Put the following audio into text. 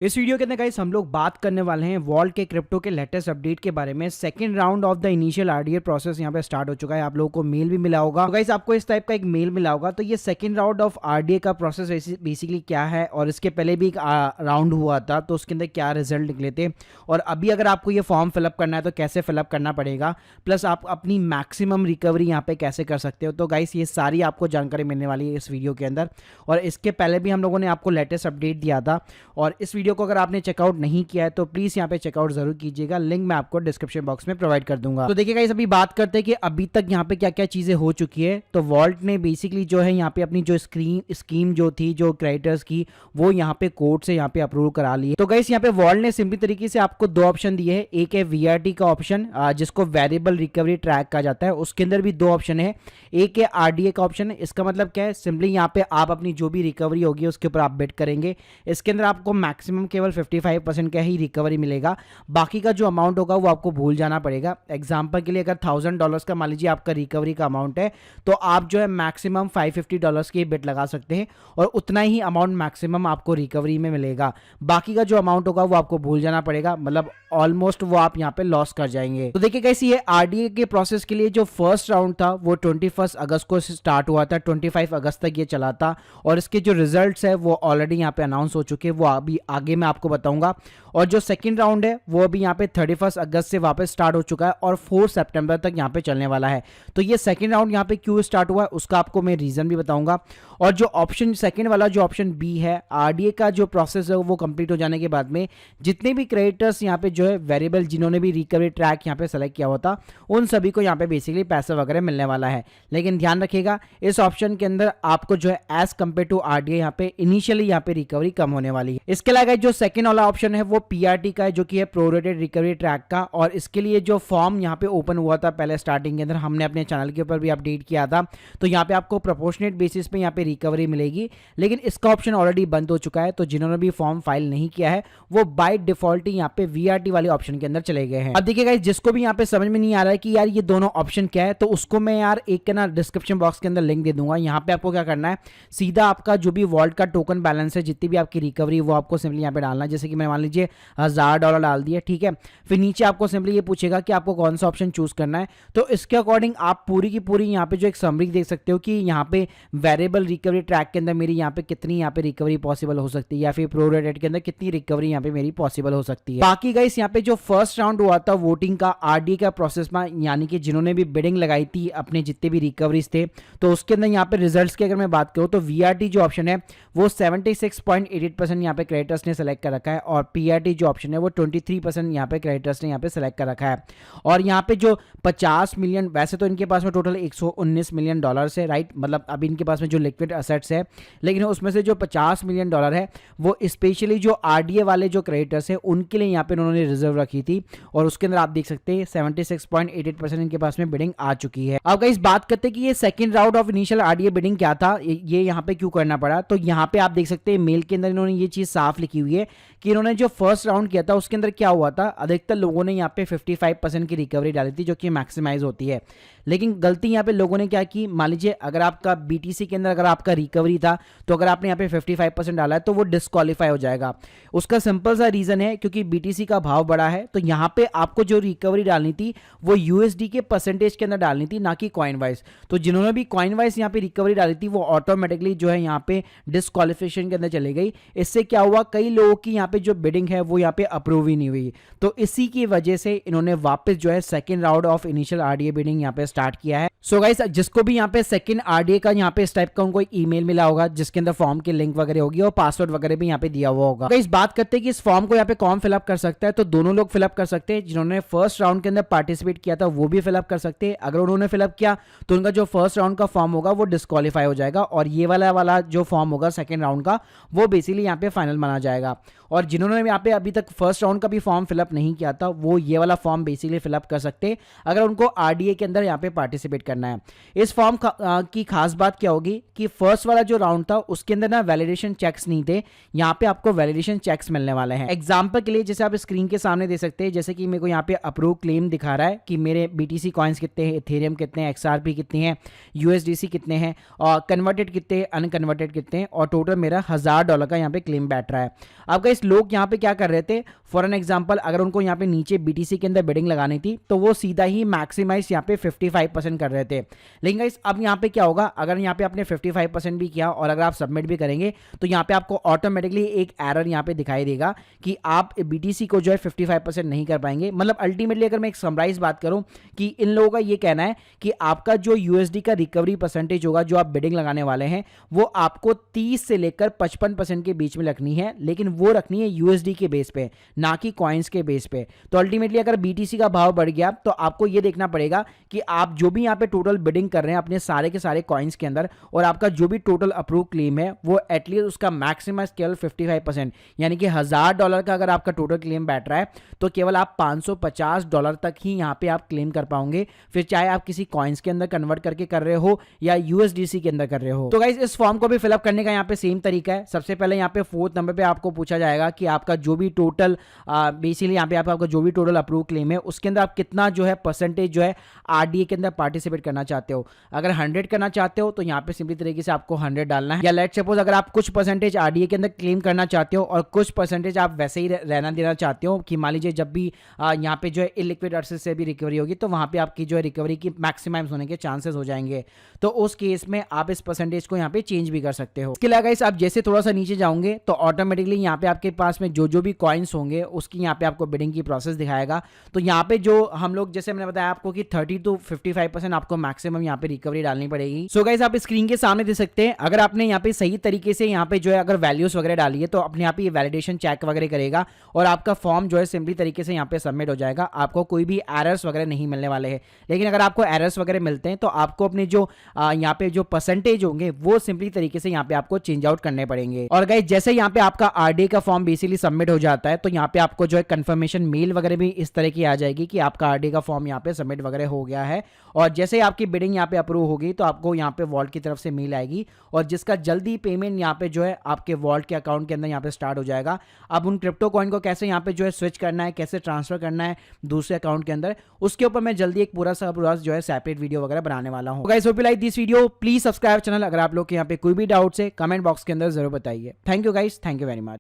इस वीडियो के अंदर गाइस हम लोग बात करने वाले हैं वॉल्ट के क्रिप्टो के लेटेस्ट अपडेट के बारे में। Second round of the initial RDA process यहाँ पे स्टार्ट हो चुका है। आप लोगों को मेल भी मिला होगा, तो गाइस आपको इस टाइप का एक मेल मिला होगा। तो ये सेकंड राउंड ऑफ आरडीए का प्रोसेस बेसिकली क्या है और इसके पहले भी एक राउंड हुआ था तो उसके अंदर क्या रिजल्ट निकले थे, और अभी अगर आपको ये फॉर्म फिलअप करना है तो कैसे फिलअप करना पड़ेगा, प्लस आप अपनी मैक्सिमम रिकवरी यहाँ पे कैसे कर सकते हो। तो गाइस ये सारी आपको जानकारी मिलने वाली है इस वीडियो के अंदर। और इसके पहले भी हम लोगों ने आपको लेटेस्ट अपडेट दिया था, और इस वीडियो को अगर आपने चेकआउट नहीं किया है तो प्लीज यहाँ पे चेकआउट जरूर कीजिएगा। लिंक मैं आपको डिस्क्रिप्शन बॉक्स में प्रोवाइड कर दूंगा। तो देखिए गाइस, अभी बात करते हैं कि अभी तक यहाँ पे क्या क्या चीजें हो चुकी है। तो वॉल्ट ने बेसिकली जो है यहाँ पे अपनी जो स्कीम जो थी जो क्रेडिटर्स की, वो यहाँ पे कोर्ट से यहाँ पे अप्रूव करा ली है। तो गाइस यहाँ पे वॉल्ट ने सिंपली तरीके से आपको दो ऑप्शन दिए हैं। एक है वीआरटी का ऑप्शन जिसको वेरिएबल रिकवरी ट्रैक कहा जाता है, उसके अंदर भी दो ऑप्शन है। एक है आरडीए का ऑप्शन। इसका मतलब क्या है, सिंपली यहाँ पे आप अपनी जो भी रिकवरी होगी उसके ऊपर आप बेट करेंगे। इसके अंदर आपको मैक्सिमम केवल 55% का ही रिकवरी मिलेगा, बाकी का जो अमाउंट होगा वो आपको भूल जाना पड़ेगा। एग्जांपल के लिए अगर $1000 का मान लीजिए आपका रिकवरी का अमाउंट है, तो आप जो है मैक्सिमम $550 की बेट लगा सकते हैं और उतना ही अमाउंट मैक्सिमम आपको रिकवरी में मिलेगा। बाकी का जो अमाउंट होगा वो आपको भूल जाना पड़ेगा, मतलब ऑलमोस्ट वो आप यहाँ पे लॉस कर जाएंगे। तो देखिए कैसी ये आरडीए के प्रोसेस के लिए जो फर्स्ट राउंड था वो 21 अगस्त को स्टार्ट हुआ था, 25 अगस्त तक ये चला था, और इसके जो रिजल्ट्स है वो ऑलरेडी यहाँ पे अनाउंस हो चुके हैं, वो अभी आगे मैं आपको बताऊंगा। और जो सेकंड राउंड है वो अभी यहाँ पे 31 अगस्त से वापस स्टार्ट हो चुका है और 4 सितंबर तक यहाँ पे चलने वाला है। तो ये सेकंड राउंड यहाँ पे क्यों स्टार्ट हुआ है उसका आपको मैं रीजन भी बताऊंगा। और जो ऑप्शन सेकंड वाला जो ऑप्शन बी है, आरडीए का जो प्रोसेस है वो कंप्लीट हो जाने के बाद में जितने भी क्रेडिटर्स यहाँ पे जो है वेरिएबल जिन्होंने भी रिकवरी ट्रैक यहाँ पे सेलेक्ट किया होता, उन सभी को यहाँ पे बेसिकली पैसा वगैरह मिलने वाला है। लेकिन ध्यान रखिएगा, इस ऑप्शन के अंदर आपको जो है एज कंपेयर टू आरडीए यहाँ पे इनिशियली यहाँ पे रिकवरी कम होने वाली है। इसके अलावा जो सेकंड वाला ऑप्शन है वो पीआरटी का है, जो कि है प्रोरेटेड रिकवरी ट्रैक का। और इसके लिए जो फॉर्म यहाँ पे ओपन हुआ था पहले स्टार्टिंग के अंदर, हमने अपने चैनल के ऊपर भी अपडेट किया था, तो यहाँ पे आपको प्रोपोर्शनेट बेसिस पे यहाँ पे रिकवरी मिलेगी। लेकिन इसका ऑप्शन ऑलरेडी बंद हो चुका है, तो जिन्होंने भी फॉर्म फाइल नहीं किया है वो बाय डिफॉल्ट ही यहाँ पे वीआरटी वाले ऑप्शन के अंदर चले गए हैं। अब देखिएगा, जिसको भी यहाँ पे समझ में नहीं आ रहा है कि यार ये दोनों ऑप्शन क्या है, तो उसको मैं यार एक ना डिस्क्रिप्शन बॉक्स के अंदर लिंक दे दूंगा। यहाँ पे आपको क्या करना है, सीधा आपका जो भी वॉल्ट का टोकन बैलेंस है, जितनी भी आपकी रिकवरी, वो आपको सिंपली यहाँ पे डालना है। जैसे कि मैं मान लीजिए $1000 डाल दिया, ठीक है। फिर नीचे आपको सिंपली ये पूछेगा कि आपको कौन सा ऑप्शन चूज करना है, तो इसके अकॉर्डिंग आप पूरी की पूरी यहाँ पे जो एक समरी देख सकते हो कि यहाँ पे वेरिएबल रिकवरी ट्रैक के अंदर मेरी यहाँ पे कितनी यहाँ पे रिकवरी पॉसिबल हो सकती है, या फिर प्रोरेटेड के अंदर कितनी रिकवरी यहाँ पे मेरी पॉसिबल हो सकती है। बाकी गाइस यहाँ पे जो फर्स्ट राउंड हुआ था वोटिंग का आरडी का प्रोसेस में, यानी कि जिन्होंने भी बिडिंग लगाई थी अपने जितने भी रिकवरीज थे, तो उसके अंदर यहाँ पे रिजल्ट्स की अगर मैं बात करूँ तो वीआरटी जो ऑप्शन है वो 76.88% यहाँ पे क्रेडिटर्स ने सेलेक्ट कर रखा है, और पीआरटी जो ऑप्शन है वो 23% यहाँ पे क्रेडिटर्स ने यहाँ पे सेलेक्ट कर रखा है। और यहाँ पे जो 50 मिलियन, वैसे तो इनके पास में टोटल $119 मिलियन है, राइट, मतलब अभी इनके पास में जो लिक्विड एसेट्स है, लेकिन उसमें से जो $50 मिलियन है वो स्पेशली जो आरडीए वाले जो क्रेडिटर्स है उनके लिए यहाँ पे उन्होंने रिजर्व रखी थी, और उसके अंदर आप देख सकते हैं 76.88% इनके पास में बिडिंग आ चुकी है। अब गाइस बात करते हैं कि ये second round of initial RDA bidding क्या था, ये यहाँ पे क्यों करना पड़ा। तो यहाँ पे आप देख सकते हैं मेल के अंदर इन्होंने ये चीज साफ लिखी हुई है कि इन्होंने जो फर्स्ट राउंड किया था उसके अंदर क्या हुआ था, अधिकतर लोगों ने यहाँ पे 55% की रिकवरी डाली थी, जो कि मैक्सिमाइज होती है। लेकिन गलती यहाँ पे लोगों ने क्या की, मान लीजिए अगर आपका बीटीसी के अंदर अगर आपका रिकवरी था, तो अगर आपने यहाँ पे 55% डाला है तो वो डिस्क्वालीफाई हो जाएगा। उसका सिंपल सा रीजन है क्योंकि बीटीसी का भाव बढ़ा है, तो यहाँ पे आपको जो रिकवरी डालनी थी वो यूएसडी के परसेंटेज के अंदर डालनी थी, ना कि कॉइन वाइज। तो जिन्होंने भी कॉइन वाइज यहाँ पे रिकवरी डाली थी वो ऑटोमेटिकली जो है यहाँ पे डिस्क्वालिफिकेशन के अंदर चली गई। इससे क्या हुआ, कई लोगों की यहाँ पे जो बिडिंग है वो यहाँ पे अप्रूव ही नहीं हुई, तो इसी की वजह से इन्होंने वापस जो है second round of initial RDA bidding यहाँ पे स्टार्ट किया है। सो गाइस, जिसको भी यहाँ पे सेकंड आरडीए का यहाँ पे इस टाइप का उनको ईमेल मिला होगा जिसके अंदर फॉर्म की लिंक वगैरह होगी और पासवर्ड वगैरह भी यहाँ पे दिया हुआ होगा। गाइस बात करते हैं कि इस फॉर्म को यहाँ पे कौन फिलअप कर सकता है, तो दोनों लोग फिलअप कर सकते हैं। जिन्होंने फर्स्ट राउंड के अंदर पार्टिसिपेट किया था वो भी फिलअप कर सकते हैं। अगर उन्होंने फिलअप किया तो उनका जो फर्स्ट राउंड का फॉर्म होगा वो डिस्क्वालीफाई हो जाएगा, और ये वाला जो फॉर्म होगा सेकंड राउंड का वो बेसिकली यहाँ पे फाइनल माना जाएगा। और जिन्होंने यहाँ पे अभी तक फर्स्ट राउंड का भी फॉर्म फिलअप नहीं किया था वो ये वाला फॉर्म बेसिकली फिलअप कर सकते हैं अगर उनको आरडीए के अंदर यहाँ पे पार्टिसिपेट करना है। इस फॉर्म की खास बात क्या होगी कि फर्स्ट वाला जो राउंड था उसके अंदर ना वैलिडेशन चेक्स नहीं थे, यहाँ पे आपको वैलिडेशन चेक्स मिलने वाले हैं। एग्जांपल के लिए जैसे आप स्क्रीन के सामने दे सकते हैं, जैसे कि मेरे को यहाँ पे अप्रूव क्लेम दिखा रहा है कि मेरे बीटीसी कॉइन्स कितने हैं, इथेरियम कितने हैं, एक्सआरपी कितनी है, यूएसडीसी कितने हैं, और कन्वर्टेड कितने, अनकन्वर्टेड कितने हैं, और टोटल मेरा $1000 का यहाँ पे क्लेम बैठ रहा है। अब गाइस लोग यहाँ पे क्या कर रहे थे, फॉर एन एग्जांपल अगर उनको यहाँ पे नीचे BTC के अंदर बिडिंग लगानी थी तो वो सीधा ही मैक्सिमाइज यहाँ पे 55% कर रहे थे। लेकिन गाइस अब यहाँ पे क्या होगा, अगर यहाँ पे आपने 55% भी किया और अगर आप सबमिट भी करेंगे तो यहाँ पे आपको ऑटोमेटिकली एक एरर यहाँ पे दिखाई देगा कि आप BTC को जो है 55% नहीं कर पाएंगे। मतलब अल्टीमेटली अगर मैं एक समराइज बात करूं कि इन लोगों का ये कहना है कि आपका जो USD का रिकवरी परसेंटेज होगा जो आप बिडिंग लगाने वाले हैं वो आपको 30 से लेकर 55% के बीच में रखनी है, लेकिन वो रखनी है USD के बेस पे, ना कि कॉइन्स के बेस पे। तो अल्टीमेटली अगर BTC का भाव बढ़ गया तो आपको ये देखना पड़ेगा कि आप जो भी यहाँ पे टोटल बिडिंग कर रहे हैं अपने सारे के सारे कॉइन्स के अंदर, और आपका जो भी टोटल अप्रूव क्लेम है वो एटलीस्ट उसका मैक्सिमम केवल 55%, यानी कि $1000 का अगर आपका टोटल क्लेम बैठ रहा है तो केवल आप $550 तक ही यहाँ पे आप क्लेम कर पाओगे, फिर चाहे आप किसी कॉइन्स के अंदर कन्वर्ट करके कर रहे हो या USDC के अंदर कर रहे हो। तो गाइस इस फॉर्म को भी फिलअप करने का यहाँ पे सेम तरीका है। सबसे पहले यहाँ पे 4th नंबर पे आपको पूछा जाएगा कि आपका जो भी टोटल बेसिकली यहाँ पे आपका जो भी टोटल अप्रूव क्लेम है उसके अंदर आप कितना जो है परसेंटेज जो है RDA के अंदर पार्टिसिपेट करना चाहते हो। अगर 100 करना चाहते हो तो यहाँ पे सिंपली तरीके से आपको 100 डालना है, या लेट सपोज अगर आप कुछ परसेंटेज RDA के अंदर क्लेम करना चाहते हो और कुछ परसेंटेज आप वैसे ही रहना देना चाहते हो कि मान लीजिए जब भी यहाँ पे जो है इलिक्विड अर्सेस से भी रिकवरी होगी तो वहाँ पे आपकी जो है रिकवरी की मैक्सिमम होने के चांसेस हो जाएंगे, तो उस केस में आप इस परसेंटेज को यहाँ पे चेंज भी कर सकते हो। इसके अलावा गाइस आप जैसे थोड़ा सा नीचे जाओगे तो ऑटोमेटिकली यहाँ पे आपके पास में जो भी कॉइन्स होंगे उसकी यहाँ पे आपको बिडिंग की प्रोसेस दिखाएगा। तो यहाँ पे जो हम लोग जैसे मैंने बताया आपको कि 30 to 55% आपको मैक्सिमम यहाँ पे रिकवरी डालनी पड़ेगी। सो गाइस आप स्क्रीन के सामने देख सकते हैं, अगर आपने यहाँ पे सही तरीके से यहाँ पे जो है अगर वैल्यूज वगैरह डाली है तो अपने आप ही वैलिडेशन चेक वगैरह करेगा और आपका फॉर्म जो है सिंपली तरीके से यहाँ पे सबमिट हो जाएगा। आपको कोई भी एरर्स वगैरह नहीं मिलने वाले हैं। लेकिन अगर आपको एरर्स वगैरह मिलते हैं तो आपको अपने जो यहाँ पे जो परसेंटेज होंगे वो सिंपली तरीके से यहाँ पे आपको चेंज आउट करने पड़ेंगे। और गाइस जैसे यहाँ पे आपका RDA का फॉर्म बेसिकली सबमिट हो जाता है तो यहाँ पे आपको जो है कंफर्मेशन मेल वगैरह भी इस तरह की आ जाएगी कि आपका RDA का फॉर्म यहाँ पे सबमिट वगैरह हो गया है। और जैसे ही आपकी बिडिंग यहाँ पे अप्रूव होगी तो आपको यहाँ पे वॉल्ट की तरफ से मेल आएगी और जिसका जल्दी पेमेंट यहाँ पे जो है आपके वॉल्ट के अकाउंट के अंदर यहाँ पे स्टार्ट हो जाएगा। अब उन क्रिप्टो कॉइन को कैसे यहाँ पे जो है स्विच करना है, कैसे ट्रांसफर करना है दूसरे अकाउंट के अंदर, उसके ऊपर मैं जल्दी एक पूरा जो है सेपरेट वीडियो वगैरह बनाने वाला हूँ। Guys hope you like this video, please subscribe channel. अगर आप लोग के यहाँ पे कोई भी डाउट्स है कमेंट बॉक्स के अंदर जरूर बताइए। Thank you guys, thank you very much.